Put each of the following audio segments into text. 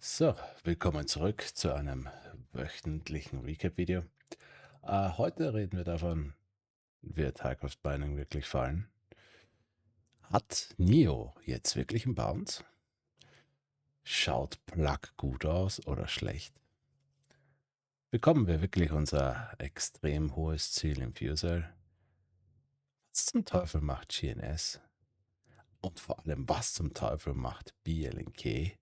So, willkommen zurück zu einem wöchentlichen Recap-Video. Heute reden wir davon, wird Minecraft Mining wirklich fallen? Hat Neo jetzt wirklich einen Bounce? Schaut Plug gut aus oder schlecht? Bekommen wir wirklich unser extrem hohes Ziel im Fusel? Was zum Teufel macht GNS? Und vor allem, was zum Teufel macht BLNK?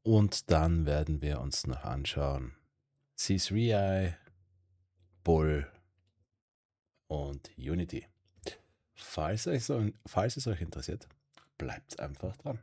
Und dann werden wir uns noch anschauen C3i, Bull und Unity. Falls es euch interessiert, bleibt einfach dran.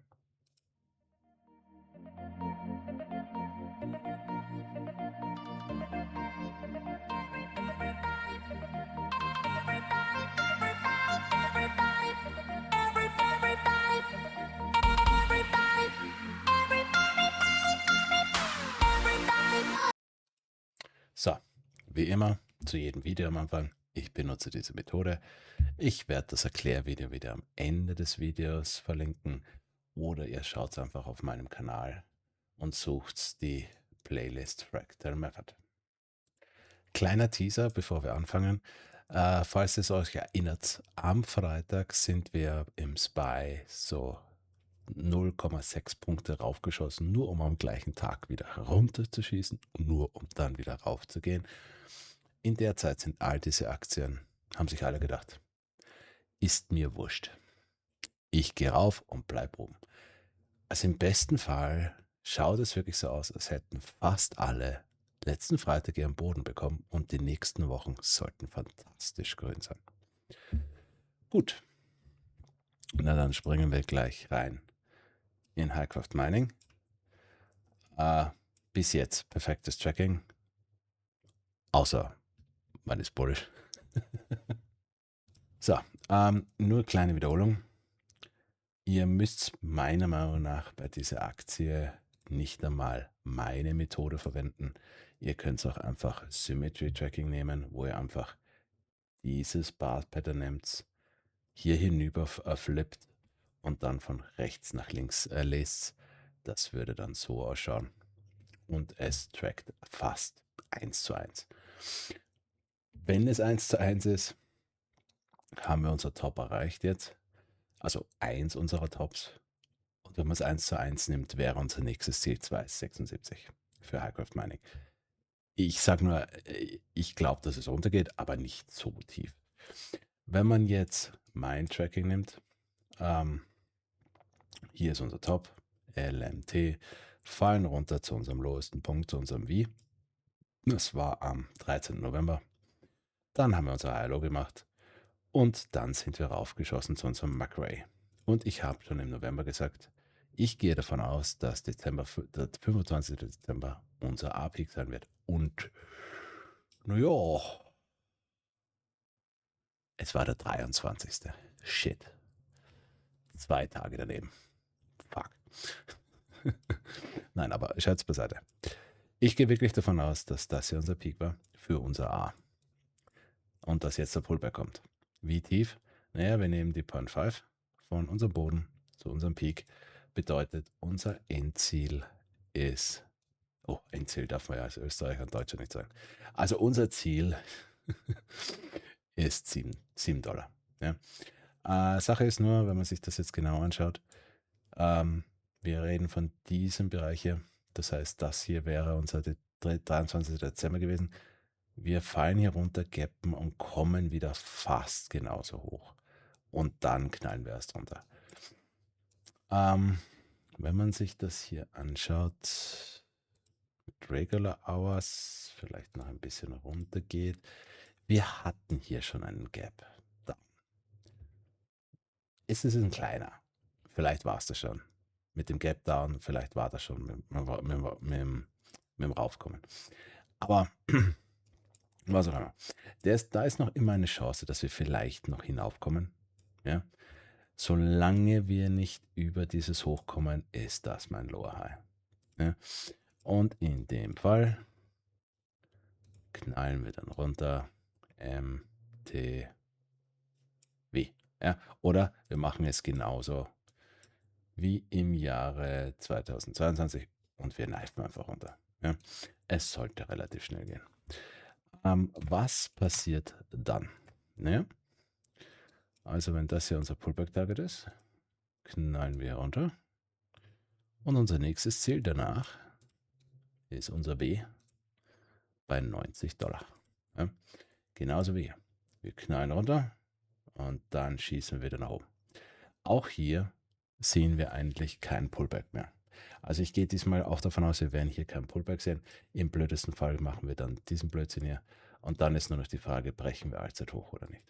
So, wie immer, zu jedem Video am Anfang, ich benutze diese Methode. Ich werde das Erklärvideo wieder am Ende des Videos verlinken oder ihr schaut einfach auf meinem Kanal und sucht die Playlist Fractal Method. Kleiner Teaser, bevor wir anfangen. Falls es euch erinnert, am Freitag sind wir im Spy so 0,6 Punkte raufgeschossen, nur um am gleichen Tag wieder runterzuschießen, nur um dann wieder raufzugehen. In der Zeit sind all diese Aktien, haben sich alle gedacht, ist mir wurscht. Ich gehe rauf und bleib oben. Also im besten Fall schaut es wirklich so aus, als hätten fast alle letzten Freitag ihren Boden bekommen und die nächsten Wochen sollten fantastisch grün sein. Gut, na dann springen wir gleich rein in Minecraft Mining. Bis jetzt perfektes Tracking, außer man ist bullish. So, nur kleine Wiederholung. Ihr müsst meiner Meinung nach bei dieser Aktie nicht einmal meine Methode verwenden. Ihr könnt auch einfach Symmetry Tracking nehmen, wo ihr einfach dieses Bar Pattern nehmt, hier hinüber flippt und dann von rechts nach links lest. Das würde dann so ausschauen. Und es trackt fast 1:1. Wenn es 1:1 ist, haben wir unser Top erreicht jetzt. Also eins unserer Tops. Und wenn man es 1:1 nimmt, wäre unser nächstes Ziel 2,76 für Highcraft Mining. Ich sage nur, ich glaube, dass es runtergeht, aber nicht so tief. Wenn man jetzt mein Tracking nimmt, hier ist unser Top, LMT, fallen runter zu unserem lowesten Punkt, zu unserem V. Das war am 13. November. Dann haben wir unser ILO gemacht und dann sind wir raufgeschossen zu unserem McRae. Und ich habe schon im November gesagt, ich gehe davon aus, dass der 25. Dezember unser A-Peak sein wird. Und naja, es war der 23. Shit. 2 Tage daneben. Fuck. Nein, aber Scherz beiseite. Ich gehe wirklich davon aus, dass das hier unser Peak war für unser A. Und dass jetzt der Pullback kommt. Wie tief? Naja, wir nehmen die 0,5 von unserem Boden zu unserem Peak. Bedeutet, unser Endziel ist, oh, Endziel darf man ja als Österreicher und Deutscher nicht sagen. Also unser Ziel ist 7 Dollar. Ja. Sache ist nur, wenn man sich das jetzt genau anschaut, wir reden von diesem Bereich hier. Das heißt, das hier wäre unser 23. Dezember gewesen. Wir fallen hier runter, gappen und kommen wieder fast genauso hoch. Und dann knallen wir erst runter. Wenn man sich das hier anschaut, mit Regular Hours vielleicht noch ein bisschen runter geht. Wir hatten hier schon einen Gap. Da. Es ist ein kleiner. Vielleicht war es das schon. Mit dem Gap Down, vielleicht war das schon mit dem Raufkommen. Aber was auch immer. Da ist noch immer eine Chance, dass wir vielleicht noch hinaufkommen. Ja? Solange wir nicht über dieses Hoch kommen, ist das mein Lower High. Ja? Und in dem Fall knallen wir dann runter MTW. Ja? Oder wir machen es genauso wie im Jahre 2022 und wir kneifen einfach runter. Ja. Es sollte relativ schnell gehen. Was passiert dann? Naja, also wenn das hier unser Pullback-Target ist, knallen wir runter. Und unser nächstes Ziel danach ist unser B bei $90. Ja, genauso wie hier. Wir knallen runter und dann schießen wir wieder nach oben. Auch hier sehen wir eigentlich kein Pullback mehr. Also ich gehe diesmal auch davon aus, wir werden hier kein Pullback sehen. Im blödesten Fall machen wir dann diesen Blödsinn hier. Und dann ist nur noch die Frage, brechen wir allzeit hoch oder nicht.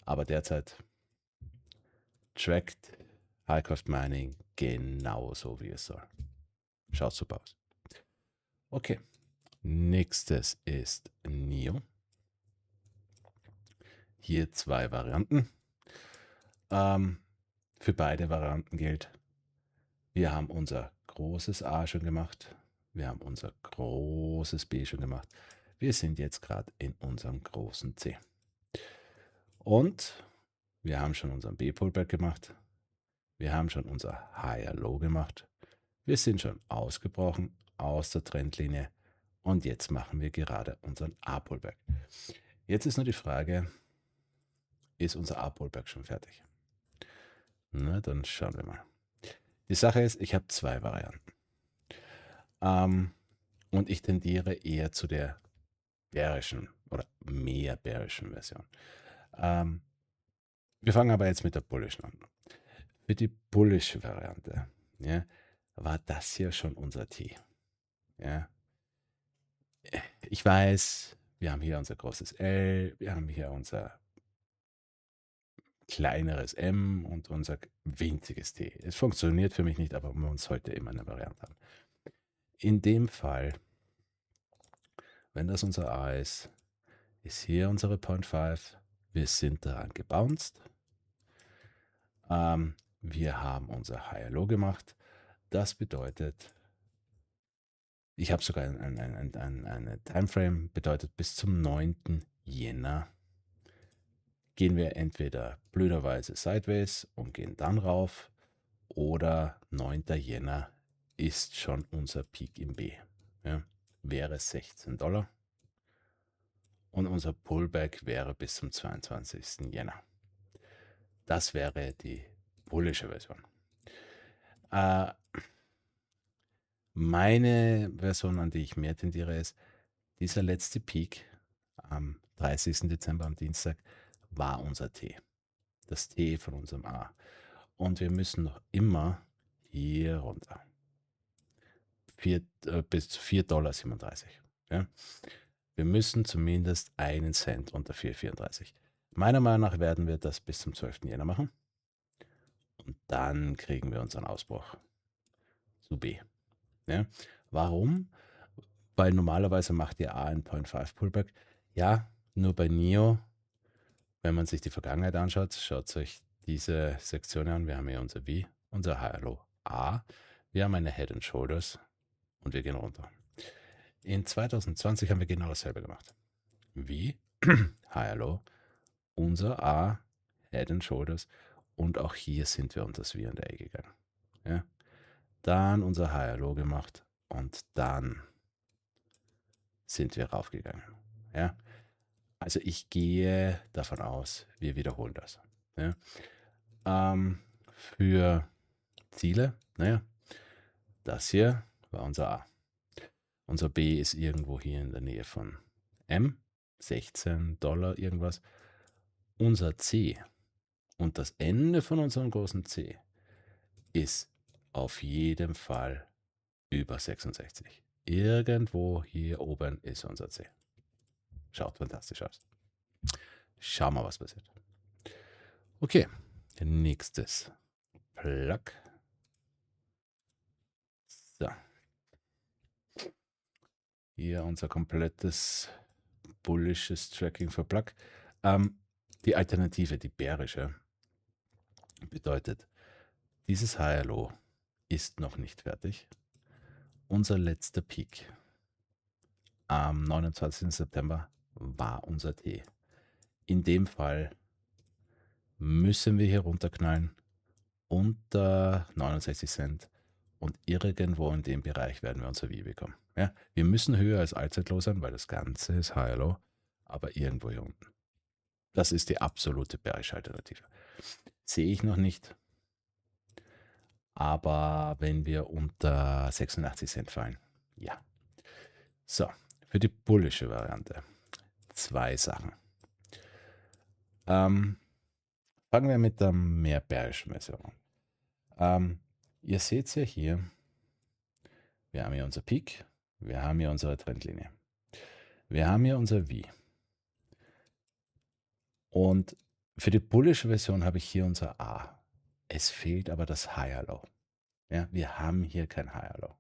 Aber derzeit trackt High Cost Mining genauso wie es soll. Schaut super aus. Okay, nächstes ist NIO. Hier zwei Varianten. Für beide Varianten gilt, wir haben unser großes A schon gemacht. Wir haben unser großes B schon gemacht. Wir sind jetzt gerade in unserem großen C. Und wir haben schon unseren B-Pullback gemacht. Wir haben schon unser Higher Low gemacht. Wir sind schon ausgebrochen aus der Trendlinie. Und jetzt machen wir gerade unseren A-Pullback. Jetzt ist nur die Frage, ist unser A-Pullback schon fertig? Na, dann schauen wir mal. Die Sache ist, ich habe zwei Varianten. Und ich tendiere eher zu der bärischen oder mehr bärischen Version. Wir fangen aber jetzt mit der bullischen an. Für die bullische Variante, ja, war das hier schon unser T. Ja. Ich weiß, wir haben hier unser großes L, wir haben hier unser kleineres M und unser winziges T. Es funktioniert für mich nicht, aber man sollte immer eine Variante haben. In dem Fall, wenn das unser A ist hier unsere 0.5. Wir sind daran gebounced. Wir haben unser Higher Low gemacht. Das bedeutet, ich habe sogar eine Timeframe, bedeutet bis zum 9. Jänner gehen wir entweder blöderweise sideways und gehen dann rauf, oder 9. Jänner ist schon unser Peak im B. Ja, wäre $16. Und unser Pullback wäre bis zum 22. Jänner. Das wäre die bullische Version. Meine Version, an die ich mehr tendiere, ist, dieser letzte Peak am 30. Dezember, am Dienstag, war unser T. Das T von unserem A. Und wir müssen noch immer hier runter. Bis zu $4,37. Ja? Wir müssen zumindest einen Cent unter 4,34. Meiner Meinung nach werden wir das bis zum 12. Jänner machen. Und dann kriegen wir unseren Ausbruch zu B. Ja? Warum? Weil normalerweise macht ihr A ein 0.5 Pullback. Ja, nur bei NIO, wenn man sich die Vergangenheit anschaut, schaut euch diese Sektion an. Wir haben hier unser V, unser Higher Low A. Wir haben eine Head and Shoulders und wir gehen runter. In 2020 haben wir genau dasselbe gemacht. V, Higher Low, unser A, Head and Shoulders, und auch hier sind wir unter das V&A gegangen. Ja? Dann unser Higher Low gemacht und dann sind wir raufgegangen. Ja? Also ich gehe davon aus, wir wiederholen das. Ja? Für Ziele, naja, das hier war unser A. Unser B ist irgendwo hier in der Nähe von M, $16 irgendwas. Unser C und das Ende von unserem großen C ist auf jeden Fall über 66. Irgendwo hier oben ist unser C. Schaut fantastisch aus. Schauen wir, was passiert. Okay, nächstes Plug. So. Hier unser komplettes bullisches Tracking für Plug. Die Alternative, die bärische, bedeutet, dieses Higher Low ist noch nicht fertig. Unser letzter Peak am 29. September war unser T. In dem Fall müssen wir hier runterknallen unter 69 Cent und irgendwo in dem Bereich werden wir unser Wie bekommen. Ja? Wir müssen höher als Allzeitlow sein, weil das Ganze ist Higher Low, aber irgendwo hier unten. Das ist die absolute bearische Alternative. Sehe ich noch nicht, aber wenn wir unter 86 Cent fallen, ja. So, für die bullische Variante 2 Sachen. Fangen wir mit der mehr bearischen Version an. Ihr seht ja hier, wir haben hier unser Peak, wir haben hier unsere Trendlinie. Wir haben hier unser Wie. Und für die bullische Version habe ich hier unser A. Es fehlt aber das Higher Low. Ja, wir haben hier kein Higher Low.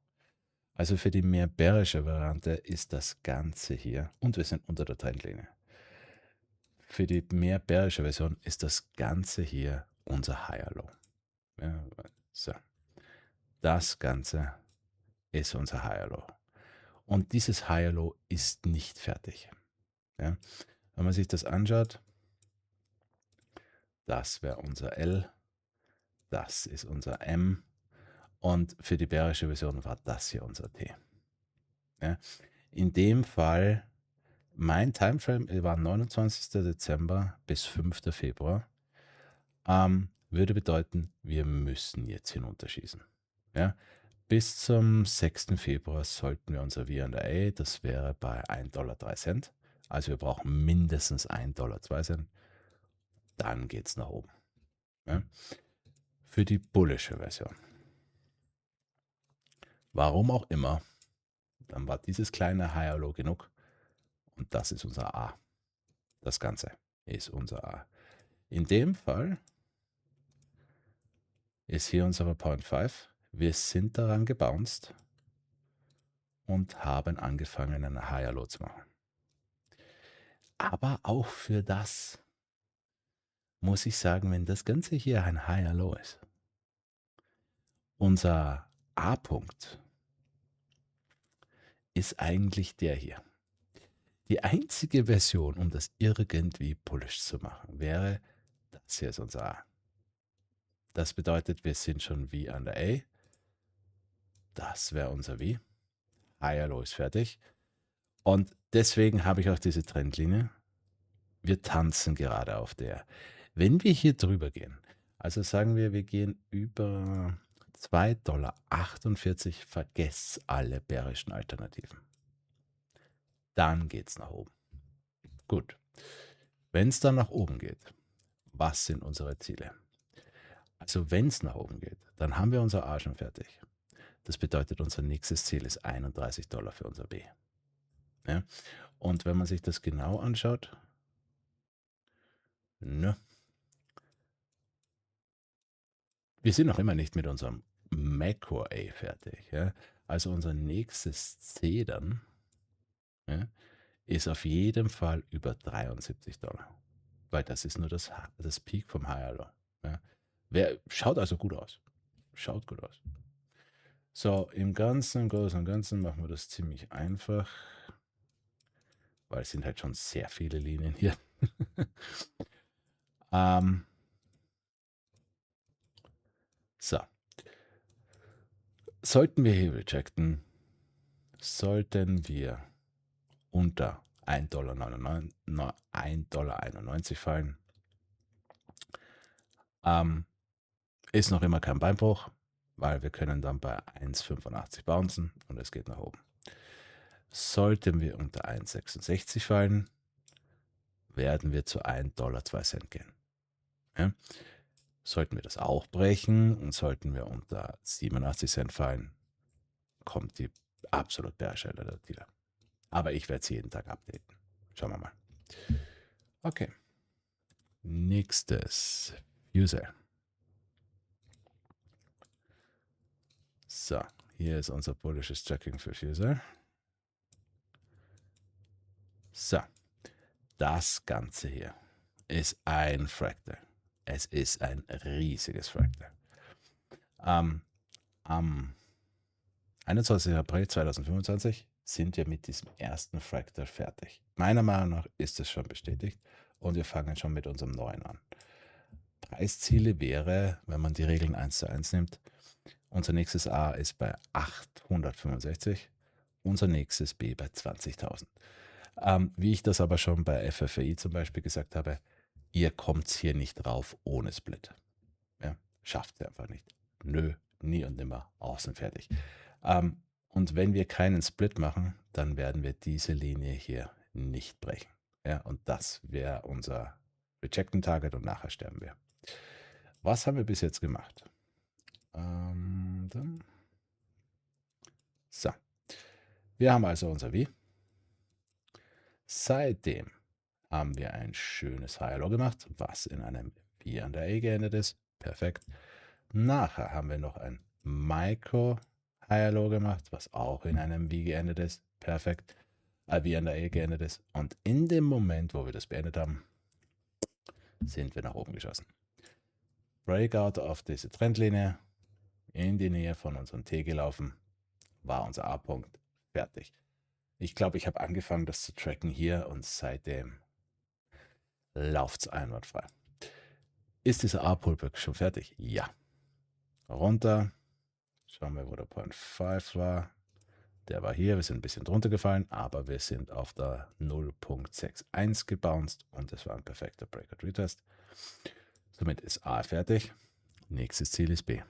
Also für die mehr bearische Variante ist das Ganze hier, und wir sind unter der Trendlinie. Für die mehr bearische Version ist das Ganze hier unser Higher Low. Ja, so. Das Ganze ist unser Higher Low. Und dieses Higher Low ist nicht fertig. Ja? Wenn man sich das anschaut, das wäre unser L, das ist unser M und für die bärische Version war das hier unser T. Ja? In dem Fall, mein Timeframe war 29. Dezember bis 5. Februar, würde bedeuten, wir müssen jetzt hinunterschießen. Ja? Bis zum 6. Februar sollten wir unser V&A, das wäre bei 1,03 Dollar. Also wir brauchen mindestens 1,02 Dollar. Dann geht es nach oben. Ja? Für die bullische Version. Warum auch immer, dann war dieses kleine Higher Low genug und das ist unser A. Das Ganze ist unser A. In dem Fall ist hier unsere Point 5. Wir sind daran gebounced und haben angefangen, einen Higher Low zu machen. Aber auch für das muss ich sagen, wenn das Ganze hier ein Higher Low ist, unser A-Punkt ist eigentlich der hier. Die einzige Version, um das irgendwie bullish zu machen, wäre, das hier ist unser A. Das bedeutet, wir sind schon V an der A. Das wäre unser V. Higher Low ist fertig. Und deswegen habe ich auch diese Trendlinie. Wir tanzen gerade auf der. Wenn wir hier drüber gehen, also sagen wir, wir gehen über 2,48 Dollar, vergesst alle bärischen Alternativen. Dann geht es nach oben. Gut. Wenn es dann nach oben geht, was sind unsere Ziele? Also wenn es nach oben geht, dann haben wir unser A schon fertig. Das bedeutet, unser nächstes Ziel ist 31 Dollar für unser B. Ja? Und wenn man sich das genau anschaut, ne, wir sind noch immer nicht mit unserem Macro A fertig. Ja? Also unser nächstes C dann, ja, ist auf jeden Fall über 73 Dollar. Weil das ist nur das Peak vom Higher Low. Ja? Schaut also gut aus. Schaut gut aus. So, im Ganzen, im Großen und Ganzen machen wir das ziemlich einfach, weil es sind halt schon sehr viele Linien hier. So. Sollten wir hier rejecten, sollten wir unter 1,91 Dollar fallen, ist noch immer kein Beinbruch, weil wir können dann bei 1,85 bouncen und es geht nach oben. Sollten wir unter 1,66 fallen, werden wir zu 1,02 Dollar gehen. Ja? Sollten wir das auch brechen und sollten wir unter 87 Cent fallen, kommt die absolut bärische Alternative. Aber ich werde es jeden Tag updaten. Schauen wir mal. Okay. Nächstes. User. So, hier ist unser bullisches Tracking für Fuser. So, das Ganze hier ist ein Fractal. Es ist ein riesiges Fractal. Am 21. April 2025 sind wir mit diesem ersten Fractal fertig. Meiner Meinung nach ist es schon bestätigt und wir fangen schon mit unserem neuen an. Preisziele wäre, wenn man die Regeln 1:1 nimmt, Unser nächstes A ist bei 865. Unser nächstes B bei 20.000. Wie ich das aber schon bei FFI zum Beispiel gesagt habe, ihr kommt hier nicht drauf ohne Split. Ja, schafft ihr einfach nicht. Nö, nie und nimmer, außen fertig. Und wenn wir keinen Split machen, dann werden wir diese Linie hier nicht brechen. Ja, und das wäre unser Rejecten Target und nachher sterben wir. Was haben wir bis jetzt gemacht? So, wir haben also unser V. Seitdem haben wir ein schönes High Low gemacht, was in einem V an der A geendet ist. Perfekt. Nachher haben wir noch ein Micro High Low gemacht, was auch in einem V geendet ist. Perfekt. V an der A geendet ist. Und in dem Moment, wo wir das beendet haben, sind wir nach oben geschossen. Breakout auf diese Trendlinie, in die Nähe von unserem T gelaufen, war unser A-Punkt. Fertig. Ich glaube, ich habe angefangen, das zu tracken hier und seitdem läuft es einwandfrei. Ist dieser A-Pullback schon fertig? Ja. Runter. Schauen wir, wo der Point 5 war. Der war hier. Wir sind ein bisschen drunter gefallen, aber wir sind auf der 0.61 gebounced und es war ein perfekter Breakout Retest. Somit ist A fertig. Nächstes Ziel ist B.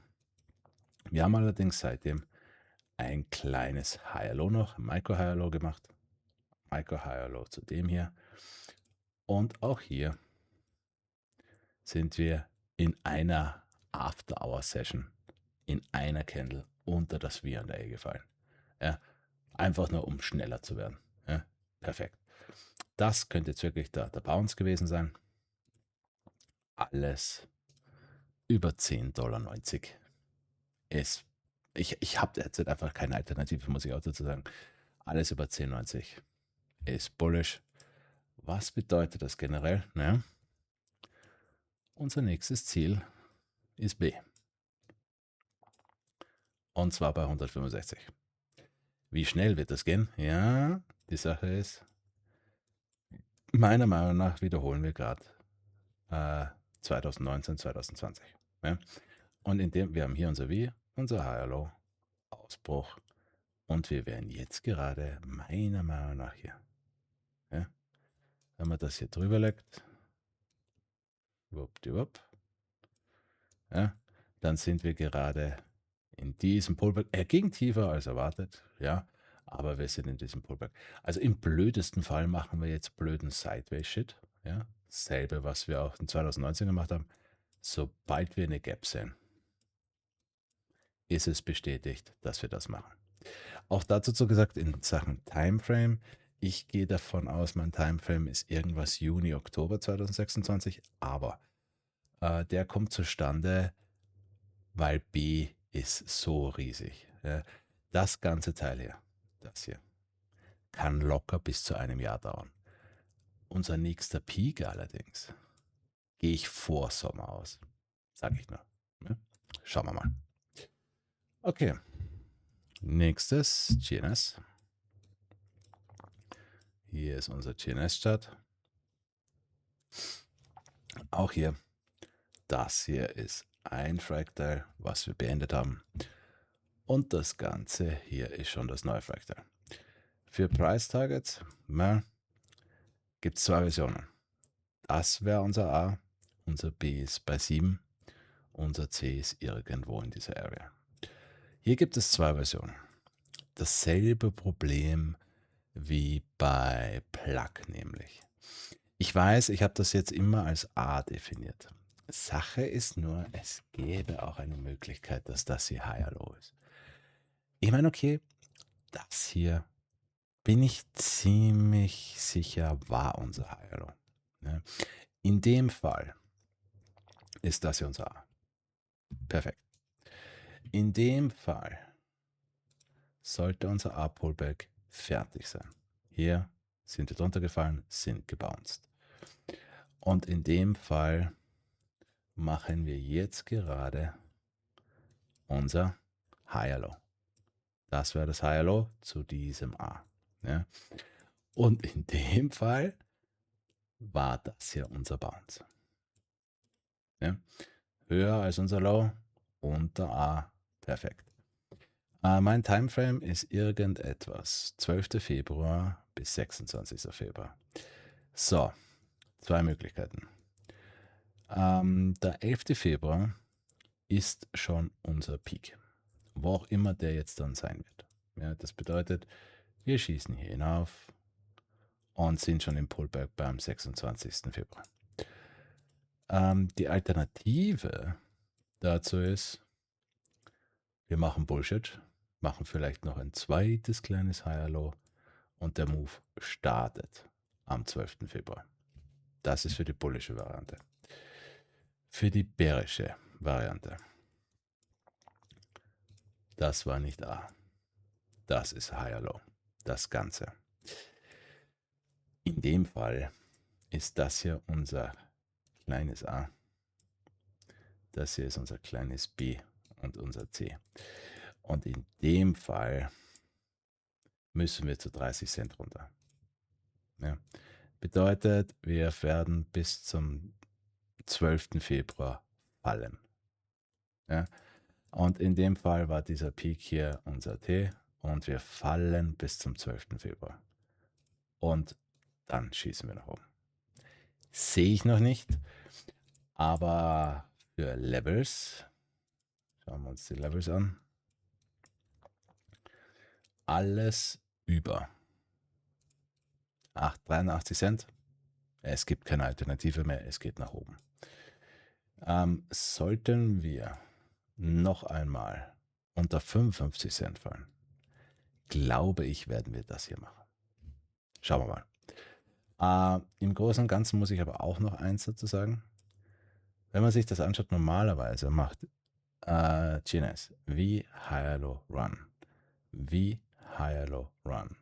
Wir haben allerdings seitdem ein kleines Higher Low noch, Micro Higher Low gemacht. Micro Higher Low zu dem hier. Und auch hier sind wir in einer After-Hour-Session, in einer Candle unter das V an der A gefallen. Ja, einfach nur, um schneller zu werden. Ja, perfekt. Das könnte jetzt wirklich der Bounce gewesen sein. Alles über 10,90 Dollar ist. Ich habe jetzt einfach keine Alternative, muss ich auch dazu sagen. Alles über 10,90 ist bullish. Was bedeutet das generell? Naja, unser nächstes Ziel ist B. Und zwar bei 165. Wie schnell wird das gehen? Ja, die Sache ist, meiner Meinung nach wiederholen wir gerade 2019, 2020. Ja? Und wir haben hier unser V, unser Higher Low, Ausbruch. Und wir werden jetzt gerade, meiner Meinung nach hier, ja? Wenn man das hier drüber legt, wuppdiwupp, ja, dann sind wir gerade in diesem Pullback. Er ging tiefer als erwartet, ja, aber wir sind in diesem Pullback. Also im blödesten Fall machen wir jetzt blöden Sideways-Shit, ja, dasselbe, was wir auch in 2019 gemacht haben. Sobald wir eine Gap sehen, ist es bestätigt, dass wir das machen. Auch dazu gesagt, in Sachen Timeframe, ich gehe davon aus, mein Timeframe ist irgendwas Juni, Oktober 2026, aber der kommt zustande, weil B ist so riesig. Ja. Das ganze Teil hier, das hier, kann locker bis zu einem Jahr dauern. Unser nächster Peak allerdings, gehe ich vor Sommer aus, sage ich nur. Ja. Schauen wir mal. Okay, nächstes GNS. Hier ist unser GNS-Chart. Auch hier, das hier ist ein Fractal, was wir beendet haben. Und das Ganze hier ist schon das neue Fractal. Für Price Targets gibt es zwei Versionen. Das wäre unser A, unser B ist bei 7, unser C ist irgendwo in dieser Area. Hier gibt es zwei Versionen. Dasselbe Problem wie bei Plug nämlich. Ich weiß, ich habe das jetzt immer als A definiert. Sache ist nur, es gäbe auch eine Möglichkeit, dass das hier Higher Low ist. Ich meine, okay, das hier bin ich ziemlich sicher war unser Higher Low. Ja. In dem Fall ist das hier unser A. Perfekt. In dem Fall sollte unser A-Pullback fertig sein. Hier sind wir drunter gefallen, sind gebounced. Und in dem Fall machen wir jetzt gerade unser Higher Low. Das wäre das Higher Low zu diesem A. Ja. Und in dem Fall war das hier unser Bounce. Ja. Höher als unser Low, unter A, Perfekt. Mein Timeframe ist irgendetwas 12. Februar bis 26. Februar. So, zwei Möglichkeiten. Der 11. Februar ist schon unser Peak, wo auch immer der jetzt dann sein wird. Ja, das bedeutet, wir schießen hier hinauf und sind schon im Pullback beim 26. Februar. Die Alternative dazu ist, wir machen Bullshit, machen vielleicht noch ein zweites kleines Higher Low und der Move startet am 12. Februar. Das ist für die bullische Variante. Für die bärische Variante. Das war nicht A. Das ist Higher Low. Das Ganze. In dem Fall ist das hier unser kleines A. Das hier ist unser kleines B und unser C. Und in dem Fall müssen wir zu 30 Cent runter. Ja. Bedeutet, wir werden bis zum 12. Februar fallen. Ja. Und in dem Fall war dieser Peak hier unser T und wir fallen bis zum 12. Februar. Und dann schießen wir nach oben. Sehe ich noch nicht, aber für Levels, schauen wir uns die Levels an, alles über 83 Cent. Es gibt keine Alternative mehr, es geht nach oben. Sollten wir noch einmal unter 55 Cent fallen, glaube ich, werden wir das hier machen. Schauen wir mal. Im Großen und Ganzen muss ich aber auch noch eins dazu sagen. Wenn man sich das anschaut, normalerweise macht GNS wie Higher Low Run, wie Higher Low Run,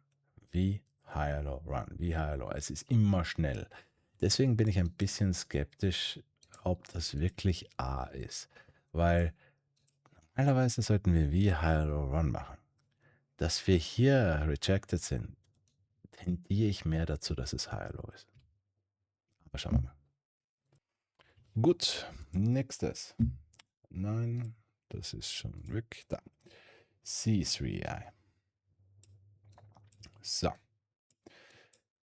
wie Higher Low Run, wie Higher Low. Es ist immer schnell. Deswegen bin ich ein bisschen skeptisch, ob das wirklich A ist. Weil normalerweise sollten wir wie Higher Low Run machen. Dass wir hier rejected sind, tendiere ich mehr dazu, dass es Higher Low ist. Aber schauen wir mal. Gut, nächstes. Nein, das ist schon weg. Da. C3i. So.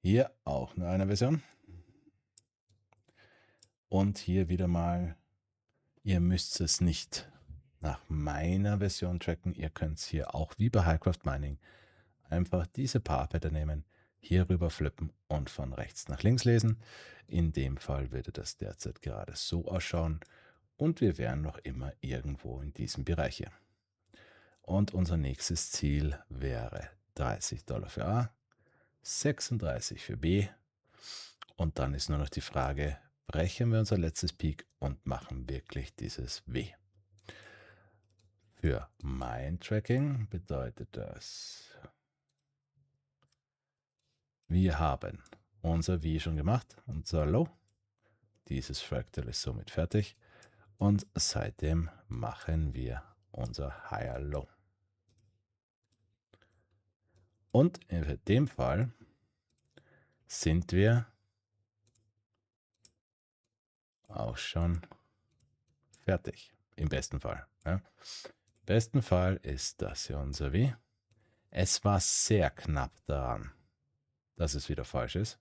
Hier auch nur eine Version. Und hier wieder mal, ihr müsst es nicht nach meiner Version tracken. Ihr könnt es hier auch wie bei Highcraft Mining einfach diese Paarpattern nehmen, hier rüber flippen und von rechts nach links lesen. In dem Fall würde das derzeit gerade so ausschauen und wir wären noch immer irgendwo in diesem Bereich hier. Und unser nächstes Ziel wäre $30 für A, 36 für B und dann ist nur noch die Frage, brechen wir unser letztes Peak und machen wirklich dieses W. Für mein Tracking bedeutet das, wir haben unser V schon gemacht, unser Low. Dieses Fractal ist somit fertig und seitdem machen wir unser Higher Low. Und in dem Fall sind wir auch schon fertig. Im besten Fall. Ja. Im besten Fall ist das hier unser W. Es war sehr knapp daran, dass es wieder falsch ist.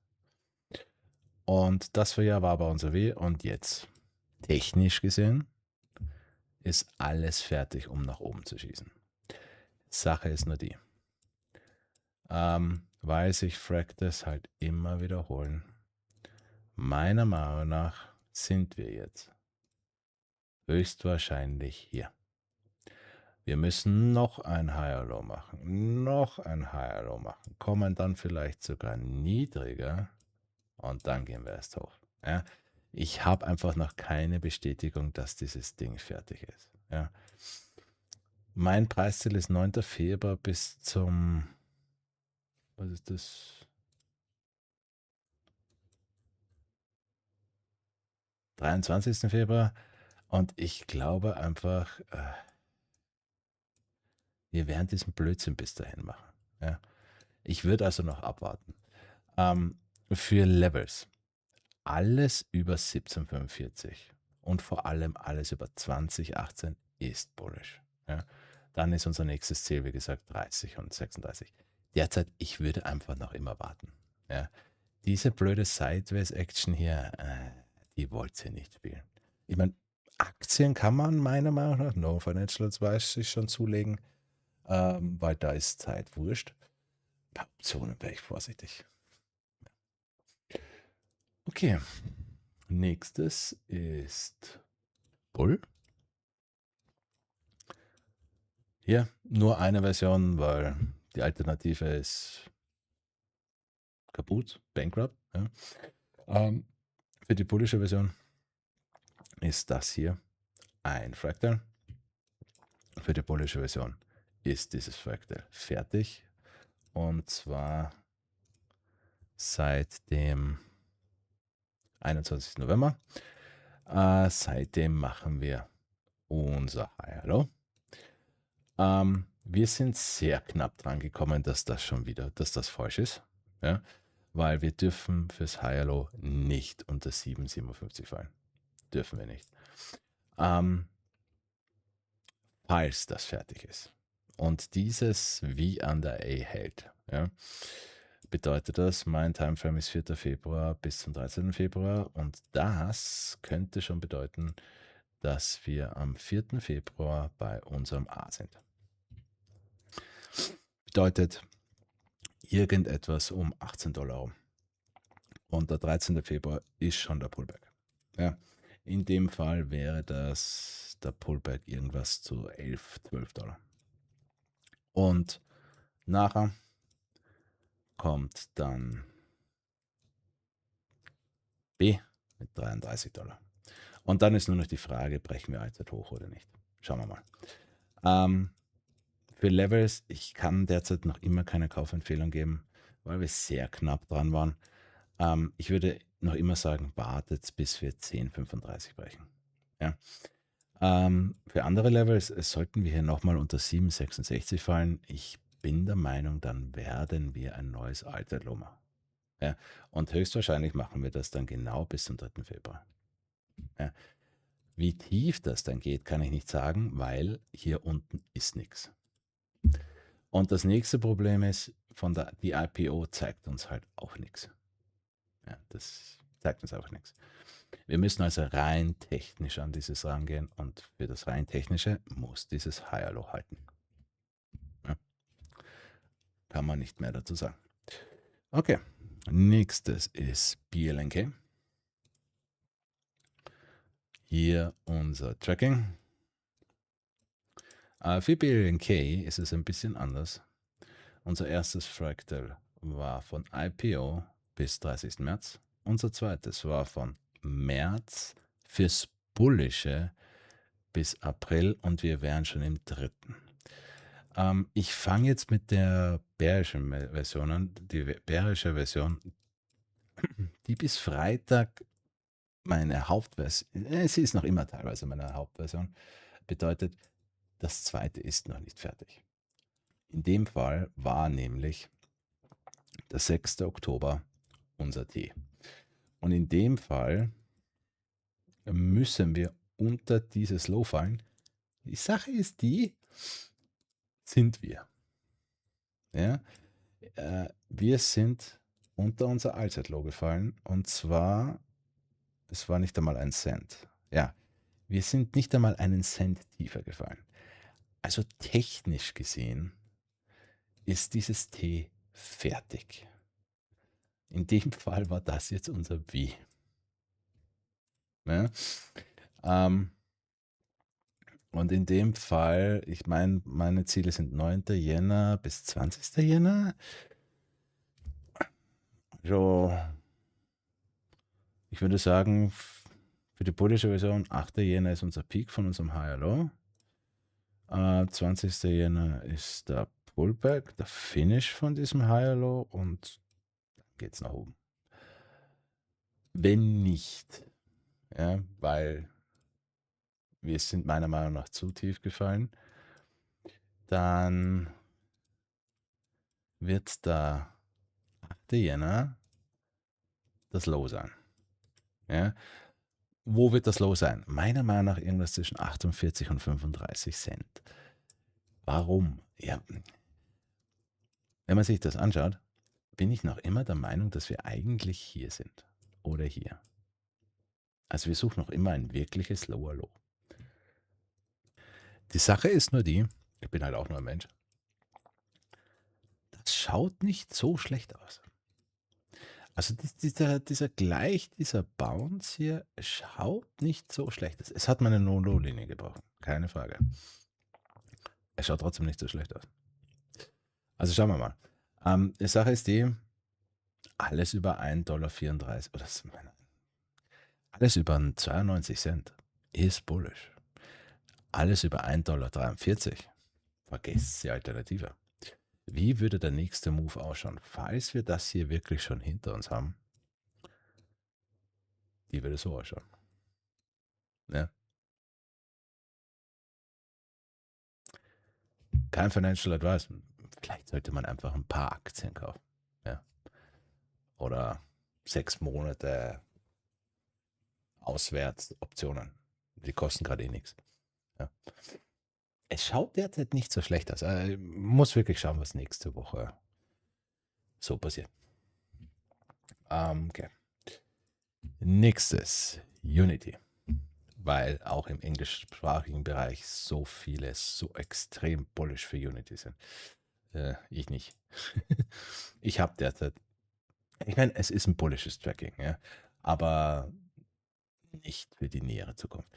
Und das hier war aber unser W. Und jetzt, technisch gesehen, ist alles fertig, um nach oben zu schießen. Sache ist nur die, weil sich Fractals halt immer wiederholen. Meiner Meinung nach sind wir jetzt höchstwahrscheinlich hier. Wir müssen noch ein Higher Low machen, noch ein Higher Low machen, kommen dann vielleicht sogar niedriger und dann gehen wir erst hoch. Ja? Ich habe einfach noch keine Bestätigung, dass dieses Ding fertig ist. Ja? Mein Preisziel ist 9. Februar bis zum, was ist das? ...23. Februar und ich glaube einfach, wir werden diesen Blödsinn bis dahin machen. Ja? Ich würde also noch abwarten. Für Levels, alles über 1745 und vor allem alles über 2018 ist bullish. Ja? dann ist unser nächstes Ziel, wie gesagt, 30 und 36. Derzeit, ich würde einfach noch immer warten. Ja. Diese blöde Sideways-Action hier, die wollt ihr nicht spielen. Ich meine, Aktien kann man meiner Meinung nach, No Financial Advice, sich schon zulegen, weil da ist Zeit wurscht. Bei Optionen wäre ich vorsichtig. Okay, nächstes ist Bull. Hier nur eine Version, weil die Alternative ist kaputt, bankrupt. Ja. Für die bullische Version ist das hier ein Fractal. Für die bullische Version ist dieses Fractal fertig. Und zwar seit dem 21. November. Seitdem machen wir unser High Low. Wir sind sehr knapp dran gekommen, dass das falsch ist. Ja? Weil wir dürfen fürs High Low nicht unter 7,57 fallen. Dürfen wir nicht. Falls das fertig ist und dieses V/A hält, ja, bedeutet das, mein Timeframe ist 4. Februar bis zum 13. Februar und das könnte schon bedeuten, dass wir am 4. Februar bei unserem A sind. Bedeutet irgendetwas um $18 und der 13. Februar ist schon der Pullback. Ja, in dem Fall wäre das der Pullback irgendwas zu $11, $12. Und nachher kommt dann B mit $33. Und dann ist nur noch die Frage, brechen wir allzeit hoch oder nicht. Schauen wir mal. Für Levels, ich kann derzeit noch immer keine Kaufempfehlung geben, weil wir sehr knapp dran waren. Ich würde noch immer sagen, wartet bis wir 10,35 brechen. Ja. Für andere Levels sollten wir hier nochmal unter 7,66 fallen. Ich bin der Meinung, dann werden wir ein neues Allzeitlow machen. Ja. Und höchstwahrscheinlich machen wir das dann genau bis zum 3. Februar. Ja. Wie tief das dann geht, kann ich nicht sagen, weil hier unten ist nichts. Und das nächste Problem ist, die IPO zeigt uns halt auch nichts. Ja, das zeigt uns einfach nichts. Wir müssen also rein technisch an dieses rangehen und für das rein technische muss dieses Higher Low halten. Ja. Kann man nicht mehr dazu sagen. Okay, nächstes ist BLNK. Hier unser Tracking. Für BLNK ist es ein bisschen anders. Unser erstes Fractal war von IPO bis 30. März. Unser zweites war von März fürs Bullische bis April und wir wären schon im dritten. Ich fange jetzt mit der bärischen Version an. Die bärische Version, die bis Freitag meine Hauptversion, sie ist noch immer teilweise meine Hauptversion, bedeutet, das zweite ist noch nicht fertig. In dem Fall war nämlich der 6. Oktober unser T. Und in dem Fall müssen wir unter dieses Low fallen. Die Sache ist die, sind wir. Ja? Wir sind unter unser Allzeitlow gefallen und zwar, es war nicht einmal ein Cent. Ja, wir sind nicht einmal einen Cent tiefer gefallen. Also technisch gesehen ist dieses T fertig. In dem Fall war das jetzt unser W. Ja? Und in dem Fall, ich meine, meine Ziele sind 9. Jänner bis 20. Jänner. So, ich würde sagen, für die bullische Version, 8. Jänner ist unser Peak von unserem Higher Low. 20. Jänner ist der Pullback, der Finish von diesem Higher Low und dann geht es nach oben. Wenn nicht, ja, weil wir sind meiner Meinung nach zu tief gefallen, dann wird der 8. Jänner das Low sein. Ja. Wo wird das Low sein? Meiner Meinung nach irgendwas zwischen 48 und 35 Cent. Warum? Ja, wenn man sich das anschaut, bin ich noch immer der Meinung, dass wir eigentlich hier sind oder hier. Also wir suchen noch immer ein wirkliches Lower Low. Die Sache ist nur die, ich bin halt auch nur ein Mensch, das schaut nicht so schlecht aus. Also dieser Bounce hier schaut nicht so schlecht aus. Es hat meine No-Low-Linie gebrochen, keine Frage. Es schaut trotzdem nicht so schlecht aus. Also schauen wir mal. Die Sache ist die, alles über 1,34 Dollar, alles über 92 Cent ist bullish. Alles über 1,43 Dollar, vergesst die Alternative. Wie würde der nächste Move ausschauen, falls wir das hier wirklich schon hinter uns haben? Die würde so ausschauen. Ja. Kein Financial Advice. Vielleicht sollte man einfach ein paar Aktien kaufen. Ja. Oder 6 Monate Auswärtsoptionen. Die kosten gerade eh nichts. Ja. Es schaut derzeit nicht so schlecht aus. Muss wirklich schauen, was nächste Woche so passiert. Okay. Nächstes, Unity. Weil auch im englischsprachigen Bereich so viele so extrem bullish für Unity sind. Ich nicht. Ich habe derzeit, ich meine, es ist ein bullisches Tracking, ja, aber nicht für die nähere Zukunft.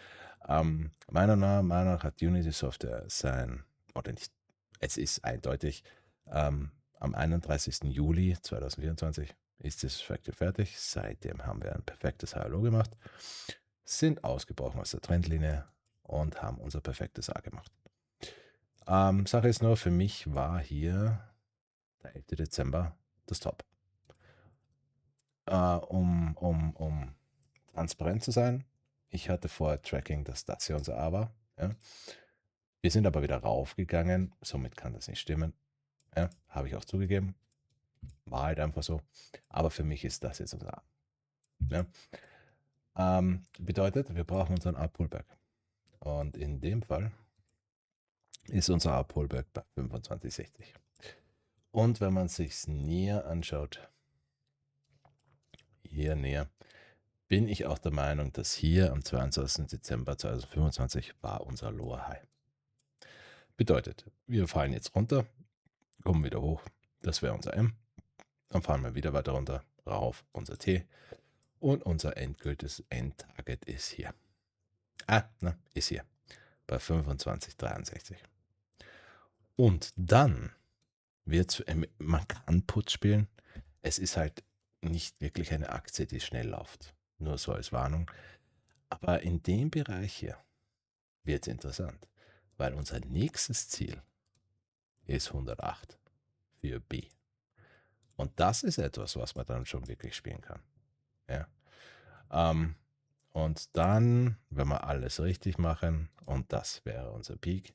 Meiner Meinung nach hat Unity Software sein, oder nicht, es ist eindeutig, am 31. Juli 2024 ist das Fractal fertig. Seitdem haben wir ein perfektes HLO gemacht, sind ausgebrochen aus der Trendlinie und haben unser perfektes A gemacht. Sache ist nur, für mich war hier der 11. Dezember das Top. Um transparent zu sein, ich hatte vorher Tracking, dass das hier unser A war. Ja. Wir sind aber wieder raufgegangen, somit kann das nicht stimmen. Ja, habe ich auch zugegeben. War halt einfach so. Aber für mich ist das jetzt unser A. Ja. Bedeutet, wir brauchen unseren A-Pullback. Und in dem Fall ist unser A-Pullback bei 25,60. Und wenn man sich näher anschaut, hier näher, bin ich auch der Meinung, dass hier am 22. Dezember 2025 war unser Lower High. Bedeutet, wir fallen jetzt runter, kommen wieder hoch, das wäre unser M, dann fahren wir wieder weiter runter, rauf, unser T und unser endgültiges Endtarget ist hier. Ist hier bei 25,63. Und dann wird man kann Put spielen, es ist halt nicht wirklich eine Aktie, die schnell läuft, nur so als Warnung. Aber in dem Bereich hier wird es interessant, weil unser nächstes Ziel ist 108 für B. Und das ist etwas, was man dann schon wirklich spielen kann. Ja. Und dann, wenn wir alles richtig machen, und das wäre unser Peak,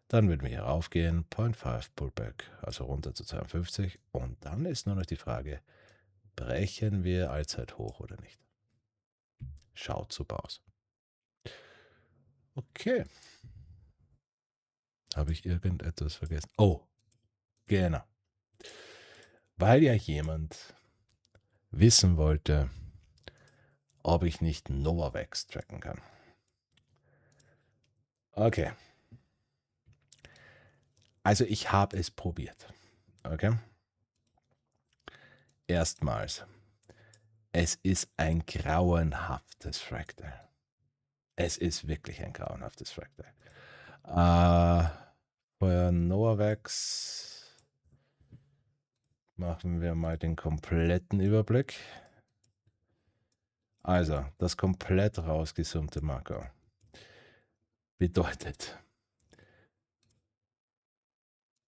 dann würden wir hier raufgehen, 0,5 Pullback, also runter zu 52. Und dann ist nur noch die Frage, brechen wir allzeit hoch oder nicht? Schaut super aus. Okay. Habe ich irgendetwas vergessen? Oh, genau. Weil ja jemand wissen wollte, ob ich nicht Novavax tracken kann. Okay. Also ich habe es probiert. Okay. Erstmals. Es ist ein grauenhaftes Fractal. Es ist wirklich ein grauenhaftes Fractal. Für Novavax machen wir mal den kompletten Überblick. Also, das komplett rausgesummte Makro bedeutet,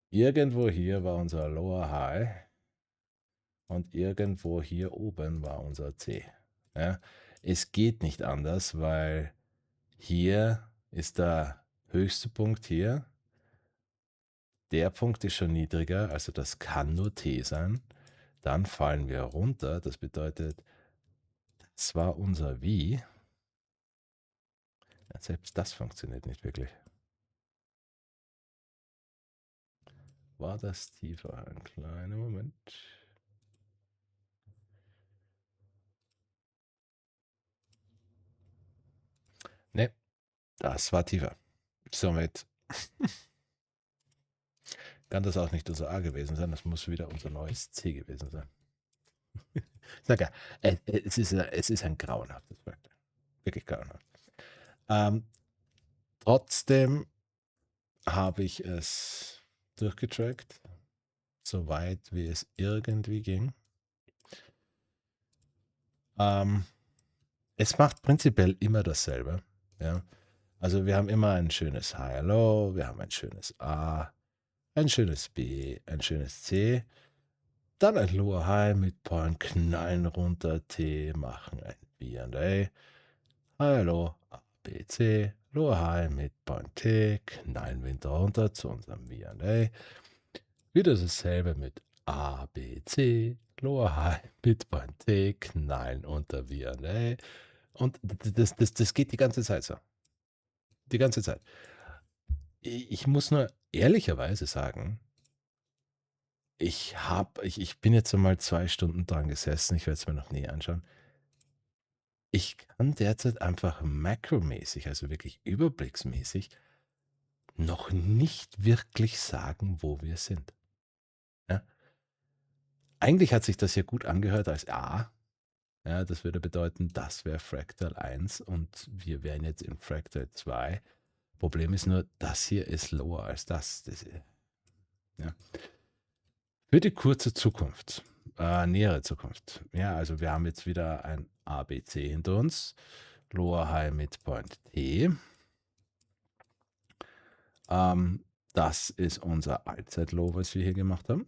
irgendwo hier war unser Lower High und irgendwo hier oben war unser C. Ja, es geht nicht anders, weil hier ist der höchste Punkt hier. Der Punkt ist schon niedriger, also das kann nur T sein. Dann fallen wir runter, das bedeutet, das war unser V. Ja, selbst das funktioniert nicht wirklich. war das tiefer? Ein kleiner Moment. Ne, das war tiefer. Somit kann das auch nicht unser A gewesen sein. Das muss wieder unser neues C gewesen sein. Sag ja, es ist ein grauenhaftes Fractal. Wirklich grauenhaft. Trotzdem habe ich es durchgetrackt, so weit wie es irgendwie ging. Es macht prinzipiell immer dasselbe. Ja? Also wir haben immer ein schönes High Low, wir haben ein schönes A, ein schönes B, ein schönes C, dann ein Lower High mit Point, knallen runter, T, machen ein B&A, High Low, A, B, C, Lower High mit Point T, knallen wir runter zu unserem B&A. Wieder dasselbe mit A, B, C, Lower High mit Point T, knallen unter B&A. Und das geht die ganze Zeit so. Die ganze Zeit. Ich muss nur ehrlicherweise sagen, ich bin jetzt einmal 2 Stunden dran gesessen, ich werde es mir noch näher anschauen. Ich kann derzeit einfach makromäßig, also wirklich überblicksmäßig, noch nicht wirklich sagen, wo wir sind. Ja? Eigentlich hat sich das ja gut angehört als A. Ja, das würde bedeuten, das wäre Fractal 1 und wir wären jetzt in Fractal 2. Problem ist nur, das hier ist lower als das. Ja. Für die kurze Zukunft, nähere Zukunft. Ja, also wir haben jetzt wieder ein ABC hinter uns. Lower High Midpoint T. Das ist unser Allzeit-Low, was wir hier gemacht haben.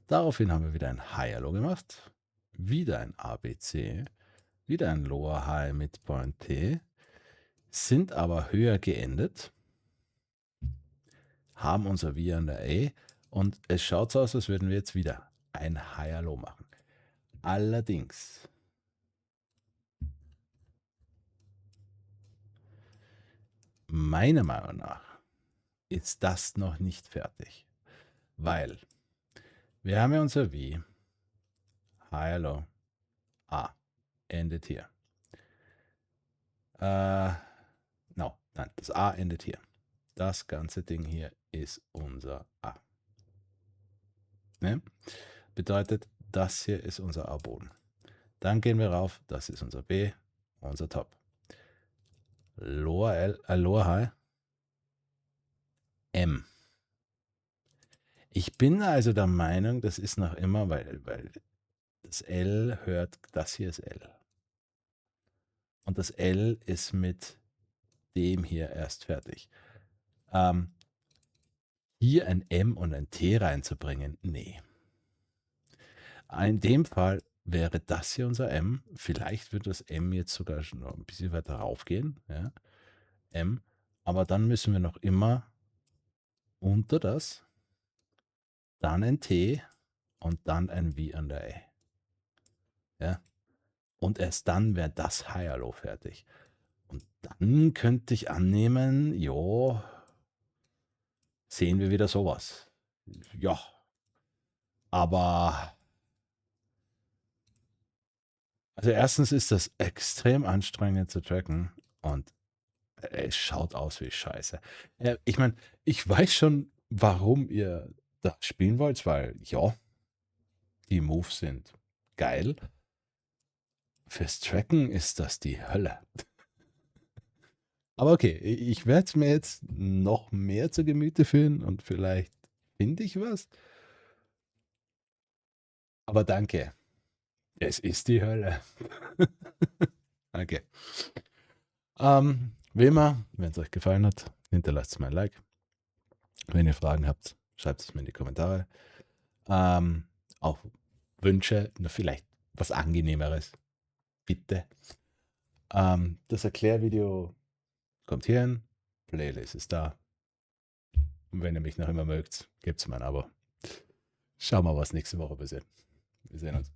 Daraufhin haben wir wieder ein Higher Low gemacht. Wieder ein ABC. Wieder ein Lower High Midpoint T. Sind aber höher geendet. Haben unser V&A und es schaut so aus, als würden wir jetzt wieder ein Higher Low machen. Allerdings meiner Meinung nach ist das noch nicht fertig, weil wir haben ja unser V, Higher Low, A, endet hier. Nein, das A endet hier. Das ganze Ding hier ist unser A. Ne? Bedeutet, das hier ist unser A-Boden. Dann gehen wir rauf, das ist unser B, unser Top. Lower High, M. Ich bin also der Meinung, das ist noch immer, weil das L hört, das hier ist L. Und das L ist mit dem hier erst fertig. Hier ein M und ein T reinzubringen, nee. In dem Fall wäre das hier unser M. Vielleicht wird das M jetzt sogar noch ein bisschen weiter raufgehen. Ja? M. Aber dann müssen wir noch immer unter das, dann ein T und dann ein V an der A. Ja? Und erst dann wäre das Higher Low fertig. Und dann könnte ich annehmen, jo, sehen wir wieder sowas. Ja. Aber also erstens ist das extrem anstrengend zu tracken und es schaut aus wie Scheiße. Ich meine, ich weiß schon, warum ihr das spielen wollt, weil ja, die Moves sind geil. Fürs Tracken ist das die Hölle. Aber okay, ich werde es mir jetzt noch mehr zu Gemüte führen und vielleicht finde ich was. Aber danke. Es ist die Hölle. Danke. Wie immer, wenn es euch gefallen hat, hinterlasst mir ein Like. Wenn ihr Fragen habt, schreibt es mir in die Kommentare. Auch Wünsche, nur vielleicht was Angenehmeres. Bitte. Das Erklärvideo kommt hierhin. Playlist ist da. Und wenn ihr mich noch immer mögt, gebt mir ein Abo. Schauen wir, was nächste Woche passiert. Wir sehen uns.